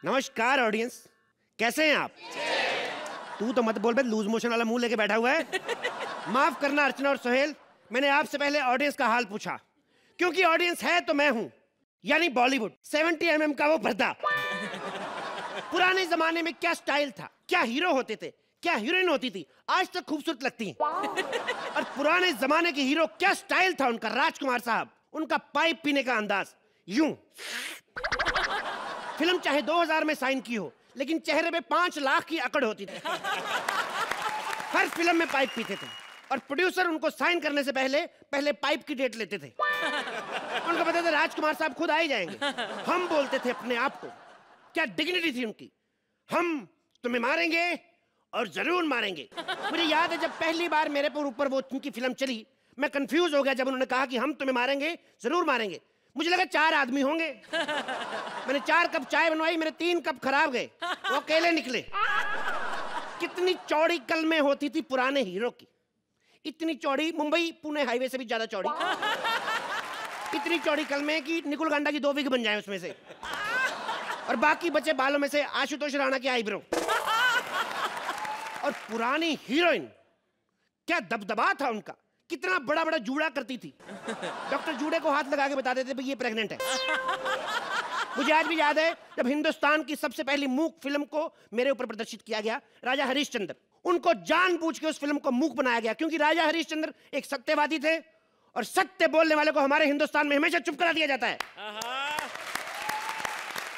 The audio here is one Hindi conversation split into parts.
नमस्कार ऑडियंस, कैसे हैं आप? तू तो मत बोल बे, लूज मोशन वाला मुंह लेके बैठा हुआ है। माफ करना अर्चना और सोहेल, मैंने आपसे पहले ऑडियंस का हाल पूछा, क्योंकि ऑडियंस है तो मैं हूं, यानी बॉलीवुड 70 mm का वो पर्दा। पुराने जमाने में क्या स्टाइल था, क्या हीरो होते थे, क्या हीरोइन होती थी, आज तक खूबसूरत लगती हैं। और पुराने जमाने के हीरो क्या स्टाइल था उनका, राजकुमार साहब, उनका पाइप पीने का अंदाज यूं। फिल्म चाहे 2000 में साइन की हो, लेकिन चेहरे पे 5 लाख की अकड़ होती थी। हर फिल्म में पाइप पीते थे और प्रोड्यूसर उनको साइन करने से पहले पाइप की डेट लेते थे। उनको पता था राजकुमार साहब खुद आ ही जाएंगे। हम बोलते थे अपने आप को, क्या डिग्निटी थी उनकी, हम तुम्हें मारेंगे और जरूर मारेंगे। मुझे याद है जब पहली बार मेरे ऊपर वो उनकी फिल्म चली, मैं कंफ्यूज हो गया जब उन्होंने कहा कि हम तुम्हें मारेंगे जरूर मारेंगे। मुझे लगा 4 आदमी होंगे। मैंने 4 कप चाय बनवाई, मेरे 3 कप खराब गए, वो अकेले निकले। कितनी चौड़ी कलमें होती थी पुराने हीरो की, इतनी चौड़ी, मुंबई पुणे हाईवे से भी ज्यादा चौड़ी। इतनी चौड़ी कलमें कि निकुल गांडा की 2 विग बन जाए उसमें से, और बाकी बचे बालों में से आशुतोष राणा की आईब्रो। और पुरानी हीरोइन, क्या दबदबा था उनका, कितना बड़ा बड़ा जूड़ा करती थी। डॉक्टर जूड़े को हाथ लगा के बता देते भाई ये प्रेग्नेंट है। मुझे आज भी याद है जब हिंदुस्तान की सबसे पहली मूक फिल्म को मेरे ऊपर प्रदर्शित किया गया, राजा हरिश्चंद्र, उनको जानबूझ के उस फिल्म को मूक बनाया गया, क्योंकि राजा हरिश्चंद्र एक सत्यवादी थे और सत्य बोलने वाले को हमारे हिंदुस्तान में हमेशा चुप करा दिया जाता है।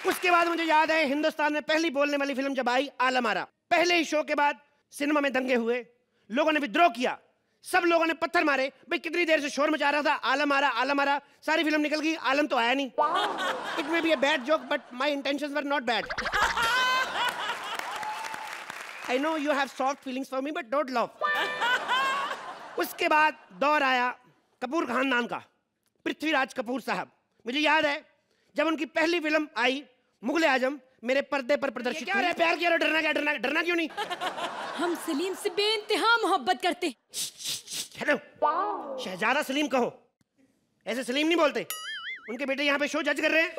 उसके बाद मुझे याद है हिंदुस्तान में पहली बोलने वाली फिल्म जब आई, आलम आरा। पहले ही शो के बाद सिनेमा में दंगे हुए, लोगों ने विद्रोह किया, सब लोगों ने पत्थर मारे। भाई कितनी देर से शोर मचा रहा था, आलम आरा, सारी फिल्म निकल गई, आलम तो आया नहीं। It may be a bad joke but my intentions were not bad. I know you have soft feelings for me but don't love. उसके बाद दौर आया कपूर खानदान का, पृथ्वीराज कपूर साहब। मुझे याद है जब उनकी पहली फिल्म आई मुगले आजम, मेरे पर्दे पर प्रदर्शित क्या है, प्यार किया और डरना क्यों नहीं? हम सलीम से बेइंतहा मोहब्बत करते। हेलो, शहजादा सलीम कहो, ऐसे सलीम नहीं बोलते। उनके बेटे यहाँ पे शो जज कर रहे हैं।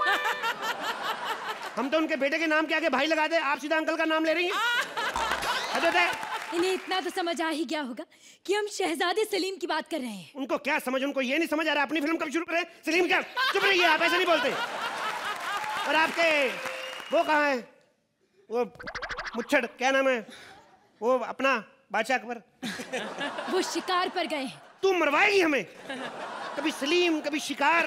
हम तो उनके बेटे के नाम के आगे भाई लगा दे, आप सीधा अंकल का नाम ले रही हैं। इन्हें इतना तो समझ आ ही गया होगा कि हम शहजादे सलीम की बात कर रहे हैं। उनको क्या समझ, उनको ये नहीं समझ आ रहा अपनी फिल्म कब शुरू करें। सलीम क्या, चुप रहिए, आप ऐसे नहीं बोलते। और आपके वो कहाँ है, वो मुच्छड़, क्या नाम है वो अपना, बादशाह अकबर? वो शिकार पर गए। तू मरवाएगी हमें, कभी सलीम कभी शिकार।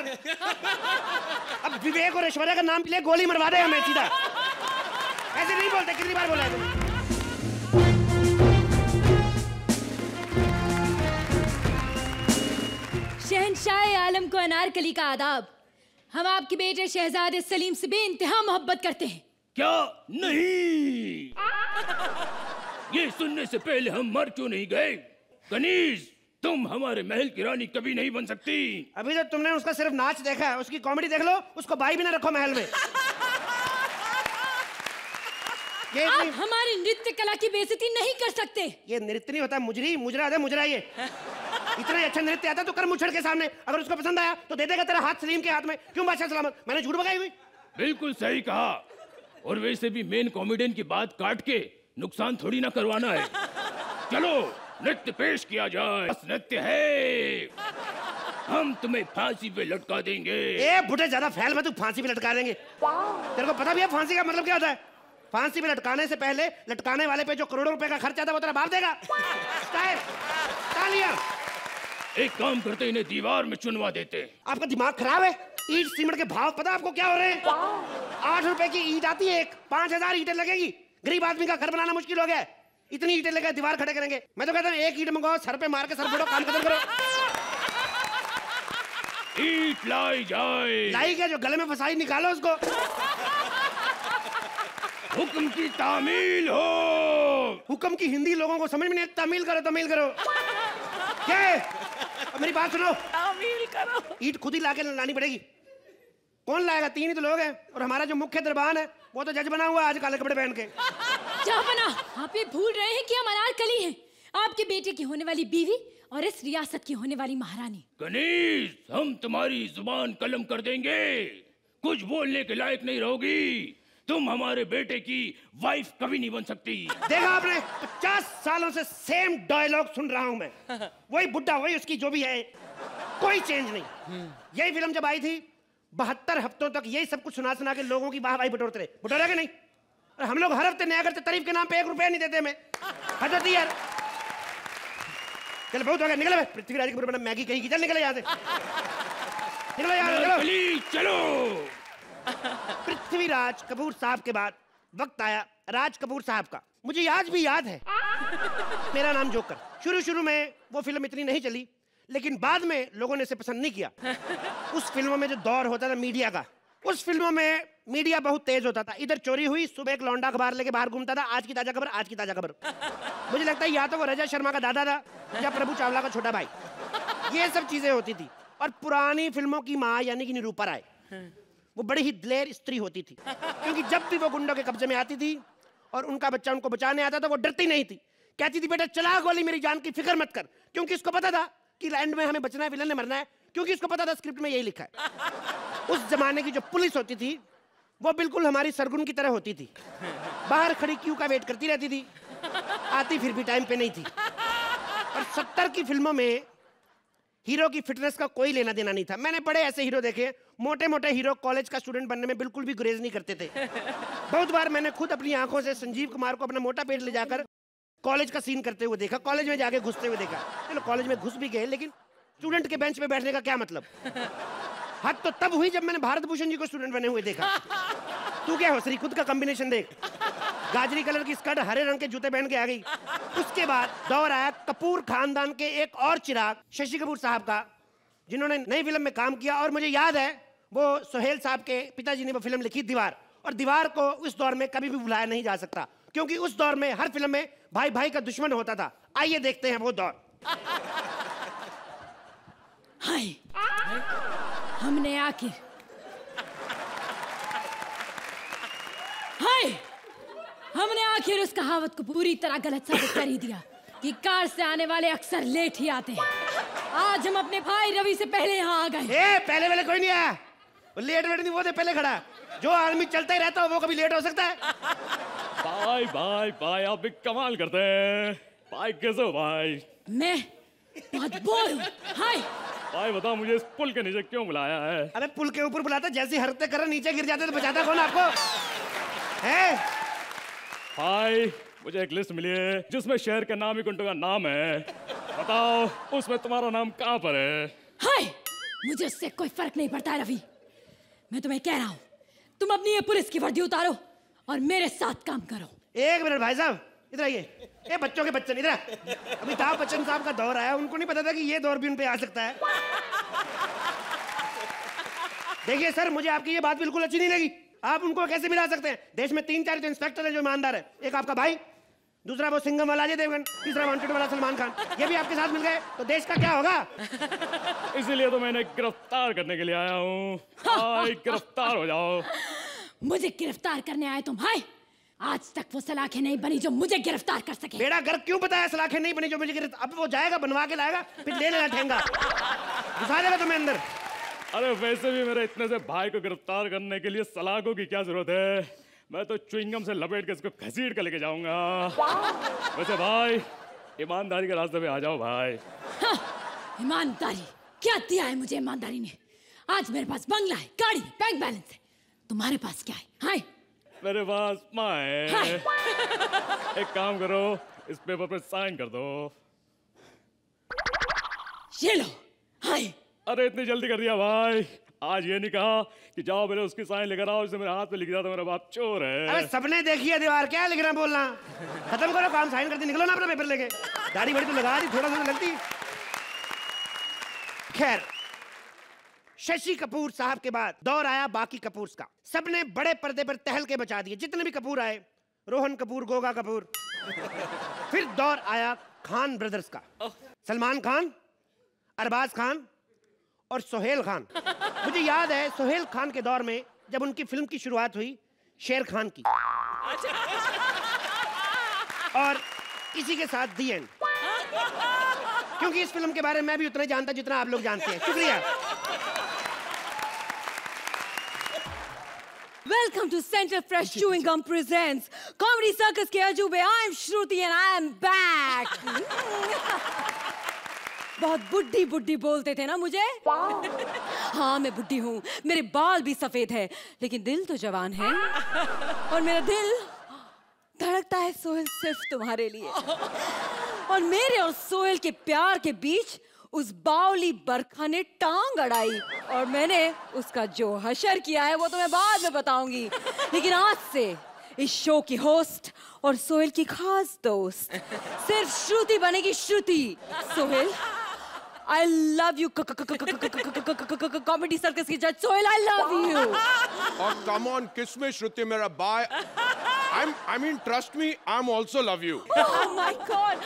अब विवेक और ऐश्वर्या का नाम ले, गोली मरवा दे हमें सीधा। ऐसे नहीं बोलते, कितनी बार बोला है तुम? शहंशाह आलम को अनारकली का आदाब। हम आपके बेटे शहजादे सलीम से बेइंतहा मोहब्बत करते हैं। क्या नहीं? ये सुनने से पहले हम मर क्यों नहीं गए? कनीज, तुम हमारे महल की रानी कभी नहीं बन सकती। अभी तो तुमने उसका सिर्फ नाच देखा है, उसकी कॉमेडी देख लो, उसको भाई भी ना रखो महल में। आप हमारी नृत्य कला की बेइज्जती नहीं कर सकते। ये नृत्य नहीं होता, मुजरा ये। इतना अच्छा नृत्य आता तो कर मुच्छड़ के सामने, अगर उसको पसंद आया तो दे देगा तेरा हाथ सलीम के हाथ में। क्यों बादशाह सलामत, मैंने झूठ बगाई हुई? बिल्कुल सही कहा। और वैसे भी मेन कॉमेडियन की बात काट के नुकसान थोड़ी ना करवाना है। चलो नृत्य पेश किया जाए। नृत्य है, हम तुम्हें फांसी पे लटका देंगे। ए बुढ़े, ज्यादा फैल मत, तू फांसी पे लटका देंगे। तेरे को पता भी है फांसी का मतलब क्या होता है? फांसी पे लटकाने से पहले लटकाने वाले पे जो करोड़ों रुपए का खर्च आता है वो तेरा बाप देगा। तालियां। एक काम करते, इन्हें दीवार में चुनवा देते। आपका दिमाग खराब है? ईंट सीमेंट के भाव पता आपको क्या हो रहे हैं? 8 रुपए की ईंट आती है एक, 5000 ईंटें लगेगी। गरीब आदमी का घर बनाना मुश्किल हो गया है, इतनी ईंटें लेकर दीवार खड़े करेंगे। मैं तो कहता हूँ एक ईंट मंगाओ, सर पे मार के सर फोड़ो, काम खत्म करो। ईंट लाई जाए। लाई क्या, जो गले में फंसाई निकालो उसको। हुक्म की तामील हो। हुक्म की हिंदी लोगों को समझ में नहीं, तामील करो। क्या है? मेरी बात सुनो, तामील करो। ईंट खुद ही लाके लानी पड़ेगी। कौन लाएगा? 3 ही तो लोग हैं, और हमारा जो मुख्य दरबान है वो तो जज बना हुआ आज काले कपड़े पहन के। क्या बना? आप ये भूल रहे हैं कि हम अनारकली हैं, आपके बेटे की होने वाली बीवी और इस रियासत की होने वाली महारानी। कनीज, हम तुम्हारी जुबान कलम कर देंगे, कुछ बोलने के लायक नहीं रहोगी। तुम हमारे बेटे की वाइफ कभी नहीं बन सकती। देखा आपने, 50 सालों से सेम डायलॉग सुन रहा हूं मैं। वही बुड्ढा, वही उसकी जो भी है, कोई चेंज नहीं। यही फिल्म जब आई थी 72 हफ्तों तक यही सब कुछ सुना सुना के लोगों की वाहवाही बटोरते रहे। बटोरा के नहीं, और हम लोग हर हफ्ते नया करते, तारीफ के नाम पे 1 रुपया नहीं देते हमें। हद होती यार। चल बहुत हो गया, निकल भाई। पृथ्वीराज कपूर बना मैगी कहीं की, चल निकले यहाँ से, निकलो यहाँ से, चलो। पृथ्वीराज कपूर साहब के बाद वक्त आया राज कपूर साहब का। मुझे आज भी याद है, मेरा नाम जोकर। शुरू में वो फिल्म इतनी नहीं चली, लेकिन बाद में लोगों ने इसे पसंद नहीं किया। उस फिल्मों में जो दौर होता था मीडिया का, उस फिल्मों में मीडिया बहुत तेज होता था। इधर चोरी हुई, सुबह एक लौंडा अखबार लेके बाहर घूमता था, आज की ताजा खबर, आज की ताजा खबर। मुझे लगता है या तो वो रजा शर्मा का दादा था या प्रभु चावला का छोटा भाई। ये सब चीजें होती थी। और पुरानी फिल्मों की माँ यानी कि निरूपा राय, वो बड़ी ही दिलेर स्त्री होती थी, क्योंकि जब भी वो गुंडों के कब्जे में आती थी और उनका बच्चा उनको बचाने आता था, वो डरती नहीं थी। कहती थी बेटा चला गोली, मेरी जान की फिक्र मत कर, क्योंकि इसको पता था कि लैंड में हमें बचना है, विलन ने मरना है, क्योंकि इसको पता था स्क्रिप्ट में यही लिखा है। उस जमाने की जो पुलिस होती थी वो बिल्कुल हमारी सरगुन की तरह होती थी। बाहर खड़ी क्यू का वेट करती रहती थी, आती फिर भी टाइम पे नहीं थी। और 70 की फिल्मों में हीरो की फिटनेस का कोई लेना देना नहीं था। मैंने बड़े ऐसे हीरो देखे, मोटे मोटे हीरो कॉलेज का स्टूडेंट बनने में बिल्कुल भी गुरेज नहीं करते थे। बहुत बार मैंने खुद अपनी आंखों से संजीव कुमार को अपना मोटा पेट ले जाकर कॉलेज का सीन करते हुए देखा, कॉलेज में जाके घुसते हुए देखा। चलो कॉलेज में घुस भी गए, लेकिन स्टूडेंट के बेंच पे बैठने का क्या मतलब। हद तो तब हुई जब मैंने भारत भूषण जी को स्टूडेंट बने हुए देखा। तू क्या हौसरी, खुद का कॉम्बिनेशन देख, गाजरी कलर की स्कर्ट, हरे रंग के जूते पहन के आ गई। उसके बाद दौर आया कपूर खानदान के एक और चिराग शशि कपूर साहब का, जिन्होंने नई फिल्म में काम किया। और मुझे याद है वो सोहेल साहब के पिताजी ने वो फिल्म लिखी दीवार, और दीवार को उस दौर में कभी भी भुलाया नहीं जा सकता, क्योंकि उस दौर में हर फिल्म में भाई भाई का दुश्मन होता था। आइए देखते हैं वो दौर। हाय, हमने आखिर उस कहावत को पूरी तरह गलत साबित कर ही दिया कि कार से आने वाले अक्सर लेट ही आते हैं। आज हम अपने भाई रवि से पहले यहाँ आ गए। पहले वाले कोई नहीं आया, वो लेट वेट नहीं, वो तो पहले खड़ा। जो आदमी चलता ही रहता है वो कभी लेट हो सकता है? भाई भाई भाई, आप भी कमाल करते हैं। भाई कैसे हो भाई? मैं बहुत बोर हूँ। हाय भाई बताओ, मुझे इस पुल के नीचे क्यों बुलाया है? अरे पुल के ऊपर बुलाता, जैसी हरकतें कर नीचे गिर जाते तो बचाता कौन आपको है? भाई मुझे एक लिस्ट मिली है जिसमें शहर के नामी गुंडों का नाम है। बताओ उसमें तुम्हारा नाम कहाँ पर है? हाय, मुझे उससे कोई फर्क नहीं पड़ता है रवि। मैं तुम्हें कह रहा हूँ, तुम अपनी ये पुलिस की वर्दी उतारो और मेरे साथ काम करो। एक मिनट भाई साहब, इधर आइए। ये बच्चों के बच्चन इधर। अमिताभ बच्चन साहब का दौर आया, उनको नहीं पता था कि ये दौर भी उन पे आ सकता है। देखिए सर, मुझे आपकी ये बात बिल्कुल अच्छी नहीं लगी। आप उनको कैसे मिला सकते हैं? देश में 3-4 तो इंस्पेक्टर है जो ईमानदार है। एक आपका भाई, दूसरा वो सिंघम वाला अजय देवगन, तीसरा वांटेड वाला सलमान खान। ये भी आपके साथ मिल गए तो देश का क्या होगा? इसीलिए तो मैंने गिरफ्तार करने के लिए आया हूँ। गिरफ्तार हो जाओ। मुझे गिरफ्तार करने आए तुम? भाई आज तक वो सलाखें नहीं बनी जो मुझे गिरफ्तार कर सके। बेड़ा गर्क क्यों बताया सलाखें नहीं बनी जो मुझे गिरफ्तार? अब वो जाएगा, बनवा के लाएगा, फिर ले लेना ठेंगा, घुसा देगा तुम्हें अंदर। अरे वैसे भी मेरे इतने से भाई को गिरफ्तार करने के लिए सलाखों की क्या जरूरत है? मैं तो च्युइंगम से लपेट के इसको घसीट कर लेके जाऊंगा। वैसे भाई ईमानदारी के रास्ते पे आ जाओ भाई। ईमानदारी क्या दिया है मुझे ईमानदारी ने? आज मेरे पास बंगला है, गाड़ी है, बैंक बैलेंस है। तुम्हारे पास क्या है? हाय मेरे पास माँ है। एक काम करो, इस पेपर पे साइन कर दो। ये लो। हाय अरे इतनी जल्दी कर दिया भाई। आज ये नहीं कहा कि जाओ मेरे उसकी साइन लेकर आओ, इसे मेरे हाथ पे लिख दिया तो मेरा बाप चोर है। अरे सबने देखी है दीवार, क्या लिखना बोलना? खत्म करो काम, साइन कर दी, निकलो ना अपना पेपर लेके। दाढ़ी बड़ी तो लगा दी, थोड़ा थोड़ा लगती। खैर, शशि कपूर साहब के बाद दौर आया बाकी कपूर का। सबने बड़े पर्दे पर टहल के बचा दिए, जितने भी कपूर आए, रोहन कपूर, गोगा कपूर। फिर दौर आया खान ब्रदर्स का, सलमान खान, अरबाज खान और सोहेल खान। मुझे याद है सोहेल खान के दौर में जब उनकी फिल्म की शुरुआत हुई शेर खान की, और इसी के साथ दी एंड। क्योंकि इस फिल्म के बारे में मैं भी उतना ही जानता जितना आप लोग जानते हैं। शुक्रिया। Welcome to Central Fresh Chewing Gum presents Comedy Circus के अजूबे. I'm Shruti and I am back. बहुत बुड्ढी बुड्ढी बोलते थे ना मुझे. हाँ मैं बुड्ढी हूँ, मेरे बाल भी सफेद है, लेकिन दिल तो जवान है. और मेरा दिल धड़कता है सोहेल सिर्फ तुम्हारे लिए. और मेरे और सोहेल के प्यार के बीच उस बावली बरखा ने टांग अड़ाई, और मैंने उसका जो हशर किया है वो तो मैं बाद में बताऊंगी. लेकिन आज से इस शो की होस्ट और सोहेल की खास दोस्त सिर्फ श्रुति बनेगी. श्रुति. Sohail, I love you. Comedy Circus की जज Sohail, I love you. Oh, come on, kiss me, Shruti, मेरा भाई. I mean, trust me, I'm also love you. Oh my God.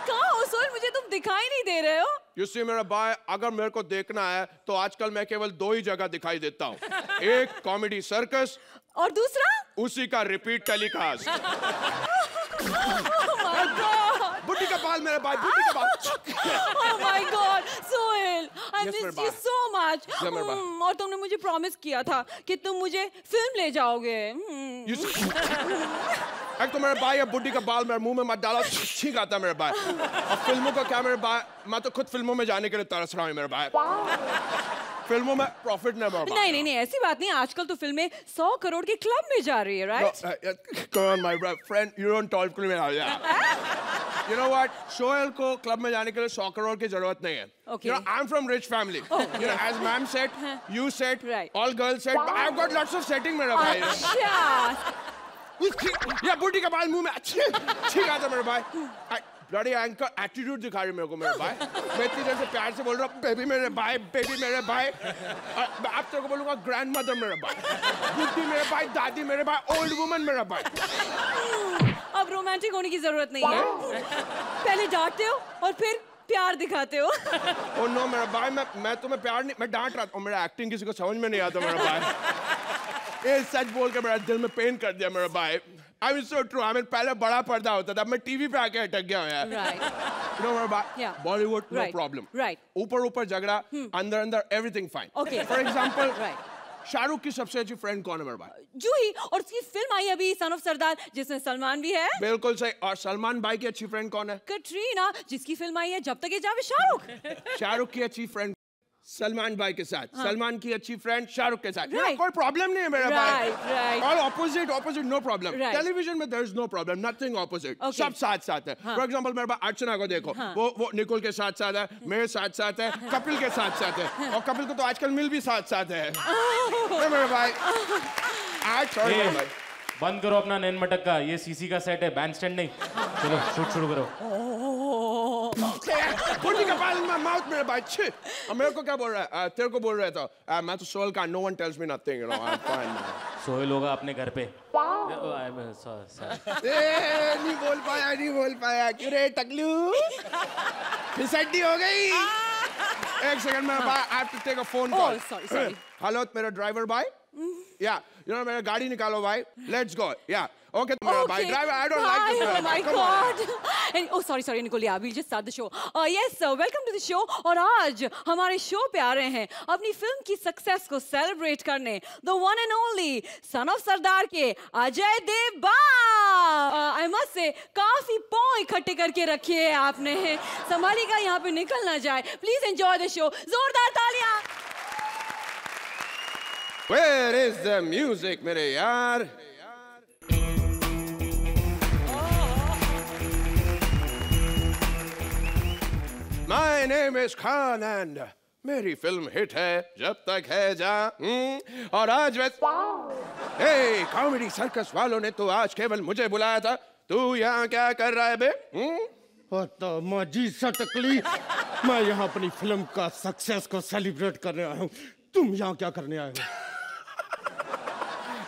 कहाँ हो सोहेल? मुझे तुम दिखाई नहीं दे रहे हो. You see, मेरा भाई, अगर मेरे को देखना है तो आजकल मैं केवल 2 ही जगह दिखाई देता हूँ. एक कॉमेडी सर्कस और दूसरा उसी का repeat telecast. Oh my God. बुड्ढी का बाल मेरा भाई, बुड्ढी का बाल. Oh my God, Sohail, I Yes, missed मेरे you बाल. so much. Yeah, मेरे बाल. और तुमने मुझे प्रॉमिस किया था कि तुम मुझे फिल्म ले जाओगे. You see- एक तो मेरे भाई, बुड्ढी का बाल मेरे मुंह में मत डालो, छींक आता मेरे भाई. और फिल्मों को क्या मेरे भाई, मैं तो खुद फिल्मों में जाने के लिए तरस रहा हूँ मेरे भाई. फिल्मों में प्रॉफिट नहीं मेरे भाई. नहीं ऐसी बात नहीं. आजकल तो फिल्में 100 करोड़ के क्लब में जा रही है, right? Come on, my friend, you don't talk to me now, yeah. You know what? Sohail को क्लब में जाने के लिए 100 करोड़ की जरूरत नहीं है. Okay. You know, I'm from rich family. You know, as ma'am said, you said, Right. all girls said, but I've got lots of setting, मेरा भाई. अच्छा. या बुड्ढी का बाल मुंह में ठीक आता मेरे भाई. ब्लडी एंकर एटीट्यूड दिखा रही मेरे को मेरे भाई. मैं इतनी देर से प्यार से बोल रहा हूँ, बेबी मेरे भाई, बेबी मेरे भाई. अब तेरे को बोलूँगा ग्रैंड मदर मेरे भाई, बुड्ढी मेरे भाई, दादी मेरे भाई, ओल्ड वुमन मेरा भाई. अब रोमांटिक होने की जरूरत नहीं है. पहले डांटते हो और फिर प्यार दिखाते हो. ओ नो मेरा भाई, मैं तुम्हें प्यार नहीं, मैं डांट रहा था. मेरा एक्टिंग किसी को समझ में नहीं आता मेरा भाई. ये सच बोल के मेरा दिल में पेन कर दिया मेरा भाई. I mean so true. I mean पहले बड़ा पर्दा होता था, मैं टीवी पे आके अटक गया हूँ यार. Right. You know मेरा भाई, Yeah. Bollywood no Right. problem. Right. ऊपर झगड़ा, अंदर everything fine. Okay. For example, Right. Shahrukh की सबसे अच्छी फ्रेंड कौन है मेरे भाई? जूही. और उसकी फिल्म आई अभी सन ऑफ सरदार, जिसमें सलमान भी है. बिल्कुल सही. और सलमान भाई की अच्छी फ्रेंड कौन है? कटरीना, जिसकी फिल्म आई है जब तक ये जावे शाहरुख. शाहरुख की अच्छी फ्रेंड सलमान भाई के साथ. सलमान की अच्छी फ्रेंड शाहरुख के साथ. Right. कोई प्रॉब्लम नहीं है मेरा भाई. Right. All opposite, no problem. Right. Television में there is no problem, nothing opposite. Okay. सब साथ है. For example, मेरे पास अर्चना को देखो, वो निकुल के साथ है, मेरे साथ है, कपिल के साथ है, और कपिल को तो आजकल मिल भी साथ है. मेरे भाई, sorry मेरे भाई. बंद करो अपना नैन मटक का. ये सीसी का सेट है, बैंड स्टैंड नहीं. चलो शूट शुरू करो. बुड्ढी का बाल में माउथ मेरे भाई. छी. अब मेरे को क्या बोल रहा है? तेरे को बोल रहा था. मैं तो सोहेल का. No one tells me nothing, you know. I'm fine now. Sohail होगा अपने घर पे. नहीं बोल पाया. क्यों रे टकलू? फिसड्डी हो गई. एक सेकंड में I have to take a phone call. Oh, sorry. Hello मेरा ड्राइवर भाई. या मेरा गाड़ी निकालो भाई. Let's go. या okay मेरा भाई driver. I don't like this. Oh my God. And, oh sorry Nicole, yeah, we'll just start the show. Yes sir, welcome to the show. और आज हमारे शो पे आ रहे हैं अपनी फिल्म की सक्सेस को सेलिब्रेट करने the one and only son of सरदार के Ajay Devgan. I must say काफी पॉ इकट्ठे करके रखे हैं आपने. संभालिएगा यहाँ पे निकल ना जाए. Please enjoy the show. जोरदार तालियां. Where is the music मेरे यार? My name is Khan and मेरी फिल्म हिट है जब तक है जा. और आज वैसे कॉमेडी सर्कस वालों ने तो आज केवल मुझे बुलाया था. तू यहाँ क्या कर रहा है बे? तो माजी सटकली, मैं यहाँ अपनी फिल्म का सक्सेस को सेलिब्रेट करने आया हूँ. तुम यहाँ क्या करने आए हो?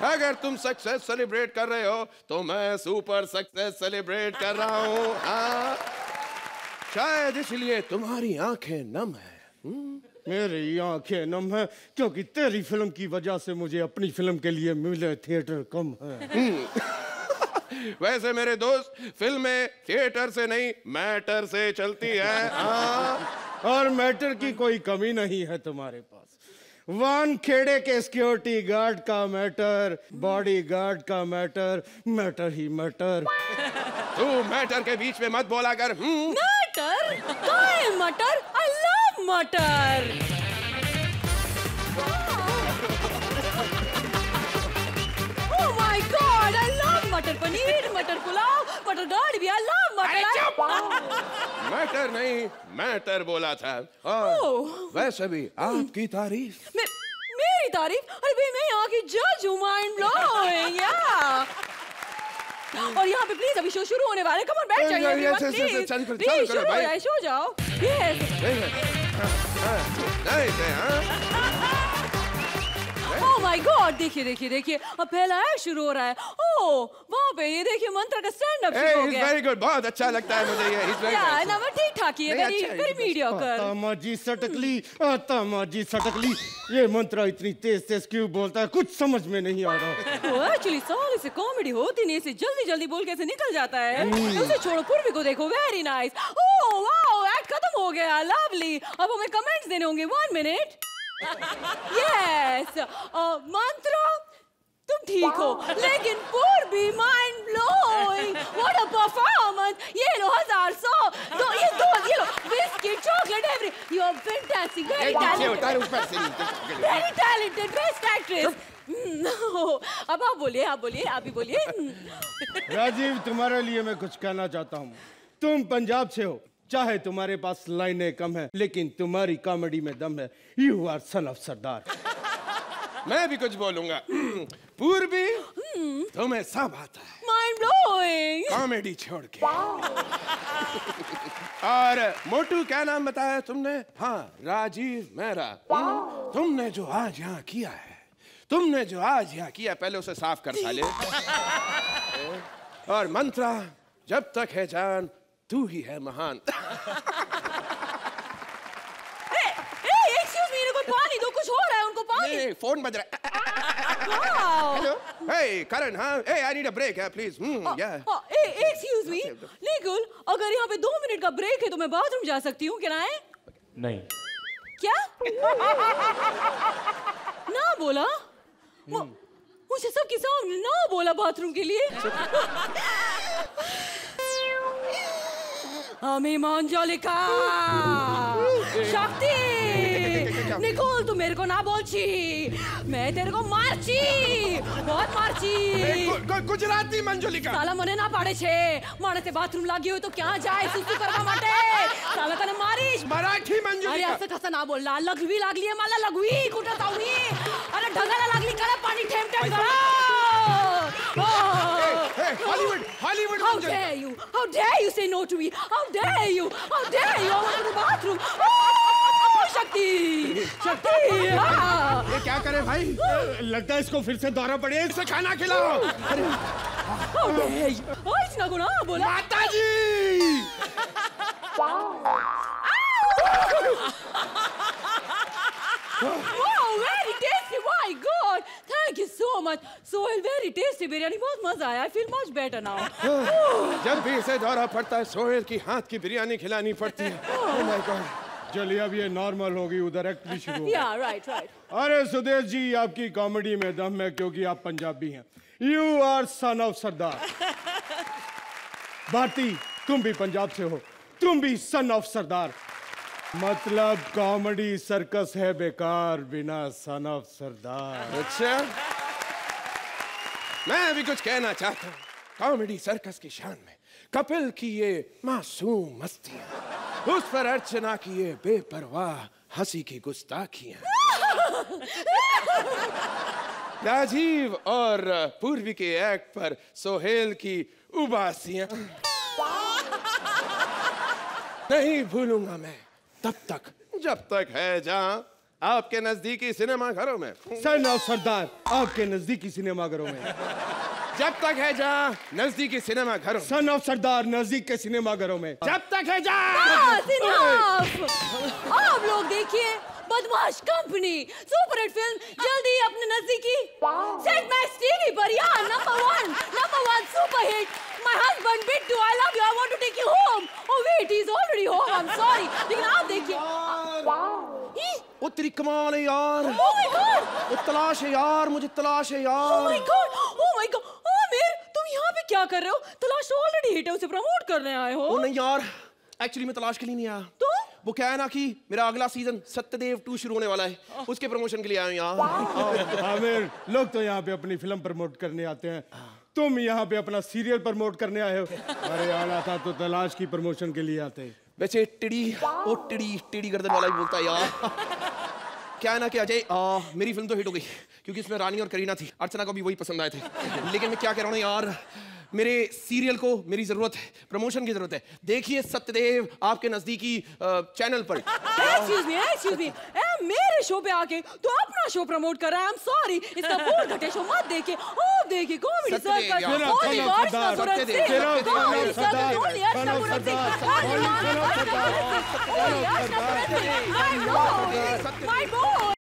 अगर तुम सक्सेस सेलिब्रेट कर रहे हो तो मैं सुपर सक्सेस सेलिब्रेट कर रहा हूँ. हाँ, शायद इसलिए तुम्हारी आंखें नम है. मेरी आंखें नम है क्योंकि तेरी फिल्म की वजह से मुझे अपनी फिल्म के लिए मिले थिएटर कम है. वैसे मेरे दोस्त, फिल्में थिएटर से नहीं मैटर से चलती है. और मैटर की कोई कमी नहीं है तुम्हारे पास. वन खेड़े के सिक्योरिटी गार्ड का मैटर, बॉडी गार्ड का मैटर, मैटर ही मैटर। तू मैटर के बीच में मत बोला कर। मटर? काय मटर? आई लव मटर। Oh my God, I love मटर पनीर, मटर पुलाव, मटर गाड़ी भी, I love मटर। मैटर नहीं, मैटर बोला था। और वैसे भी आपकी तारीफ। मेरी तारीफ? अरे भाई मैं यहाँ की जज हूँ, माइंड ब्लोइंग। और यहाँ पे प्लीज अभी शो शुरू होने वाला है, कम ऑन बैठ जाइए प्लीज, शुरू हो जाए, शो जाओ। ओह माय गॉड, देखिए देखिए देखिए, अब पहला एक्ट शुरू हो रहा है। ओह वहाँ पे ये देखिए मंत्र का स्टैंड अप शुरू हो गया। वेरी गुड, बहुत अच्छा लगता है मुझे ये। या ना मैं ठीक ठाक ही है, वेरी वेरी मीडियोकर। तमाजी सटकली, तमाजी सटकली, ये मंत्र इतनी तेज तेज क्यों बोलता है, कुछ समझ में नहीं आ रहा। एक्चुअली साले से कॉमेडी होती नहीं, इसे जल्दी जल्दी बोल के ऐसे निकल जाता है। उसे छोड़ो, पूर्वी को देखो, very nice. Oh wow, act खत्म हो गया, लवली। अब हमें कमेंट्स देने होंगे, 1 मिनट। यस, मंत्र तुम ठीक हो, लेकिन Purvi mind blowing, what a performance. ये लो 1000 100 दो, ये लो biscuit, chocolate, every, you are fantastic, very talented, best actress. अब आप बोलिए, आप भी बोलिए। राजीव, तुम्हारे लिए मैं कुछ कहना चाहता हूँ। तुम पंजाब से हो, चाहे तुम्हारे पास लाइनें कम है, लेकिन तुम्हारी कॉमेडी में दम है। यू आर सन ऑफ सरदार। मैं भी कुछ बोलूंगा। पूर्वी, तुम्हें सब आता है, माइंड ब्लोइंग, कॉमेडी छोड़ के। और मोटू, क्या नाम बताया तुमने? हाँ, राजीव मेहरा। तुमने जो आज यहाँ किया है, पहले उसे साफ कर साले। और मंत्रा, जब तक है जान तू ही है महान। एक्सक्यूज मी, इनको पानी दो, कुछ हो रहा है उनको, पानी। नहीं, फोन बज रहा है। हेलो, हे करण, हाँ, hey I need a break, please. Excuse me, Nikul, अगर यहाँ पे 2 मिनट का ब्रेक है तो मैं बाथरूम जा सकती हूँ, क्या है? नहीं। क्या? ना बोला? मुझे सबके सामने ना बोला बाथरूम के लिए। हमें मंजलिका, शक्ति, निकोल, तू मेरे को ना बोलची, मैं तेरे को मारची, बहुत मारची। गुजराती मंजलिका। साला मने ना पाड़े छे, माने से बाथरूम लागी हो तो क्या जाए, सुसु करवा माटे, साला तने मारीश। मराठी मंजलिका। अरे असं कसं ना बोलला, लघवी लागली आहे मला, लघवी कुठं जाऊनी, अरे ढगाला लागली, करा पाणी ठेम ठेम करा। Hollywood. How dare you say no to me? How dare you? I want to the bathroom. Oh, शक्ति, ये क्या करे भाई? लगता है इसको फिर से दौरा पड़े, इसे खाना खिलाओ। How dare you? Oh, इतना गुना बोला। माताजी। Wow, very tasty. My God, thank you so much. Sohail, very tasty biryani. बहुत मजा आया. I feel much better now. जब भी इसे दौरा पड़ता है, सोहेल की हाथ की बिरयानी खिलानी पड़ती है। Oh my God. चलिए अब ये नॉर्मल होगी, उधर एक्ट भी शुरू। Yeah, right. अरे सुदेश जी, आपकी कॉमेडी में दम है क्योंकि आप पंजाबी हैं। यू आर सन ऑफ सरदार। भारती, तुम भी पंजाब से हो, तुम भी सन ऑफ सरदार। मतलब कॉमेडी सर्कस है बेकार बिना सन ऑफ सरदार। अच्छा, मैं भी कुछ कहना चाहता हूँ। कॉमेडी सर्कस की शान में कपिल की ये मासूम मस्तियाँ, उस पर अर्चना की ये बेपरवाह हंसी की गुस्ताखियाँ, राजीव और पूर्वी के एक्ट पर सोहेल की उबासियाँ नहीं भूलूंगा मैं तब तक जब तक है जहां आपके नजदीकी सिनेमा घरों में। सन ऑफ सरदार आपके नजदीकी सिनेमा घरों में। जब तक है जहां नजदीकी सिनेमा घरों। सन ऑफ सरदार नजदीक के सिनेमा घरों में। जब तक है जहां। आप लोग देखिए बदमाश कंपनी सुपर हिट फिल्म जल्दी अपने नजदीकी सेट मैक्स टीवी पर। यार number one super hit my husband Bittu I love you I want to take you home. Oh wait he is already home I am sorry. लेकिन आप देखिए ओ तेरी कमाल है यार। Oh my God! ओ तलाश है यार, मुझे तलाश है Oh यार। my God! Oh my God! Aamir, तुम यहाँ पे क्या कर रहे हो? तलाश तो ऑलरेडी हिट है, उसे प्रमोट करने आए हो। ओ नहीं यार, एक्चुअली मैं तलाश के लिए नहीं आया। तो? वो क्या है ना कि मेरा अगला सीजन सत्यदेव 2 शुरू होने वाला है, उसके प्रमोशन के लिए आया हूँ यार। आमिर, लोग तो यहाँ पे अपनी फिल्म प्रमोट करने आते हैं, तुम यहाँ पे अपना सीरियल प्रमोट करने आए हो। अरे आना था तो तलाश की प्रमोशन के लिए आते। वैसे टिड़ी, ओ टिड़ी टिड़ी गर्दन वाला ही बोलता है यार। क्या है ना कि अजय, मेरी फिल्म तो हिट हो गई क्योंकि इसमें रानी और करीना थी, अर्चना को भी वही पसंद आए थे। लेकिन मैं क्या कह रहा हूँ यार, मेरे सीरियल को मेरी जरूरत है, प्रमोशन की जरूरत है। देखिए सत्यदेव आपके नजदीकी चैनल पर। Excuse me, मेरे शो पे आके तो अपना शो प्रमोट कर रहा है। I'm sorry, इसका बोल घटे शो मत देखिए। ओ देखिए कॉमेडी सत्यदेव सर्कस, यार, ओनली वर्ड्स का Satyadev, Burat Singh, Satyadev, comedy Satyadev, circus, only Archana Satyadev, Burat Singh, Satyadev, only Archana Burat Singh, only Archana Burat Singh, my boy, my boy।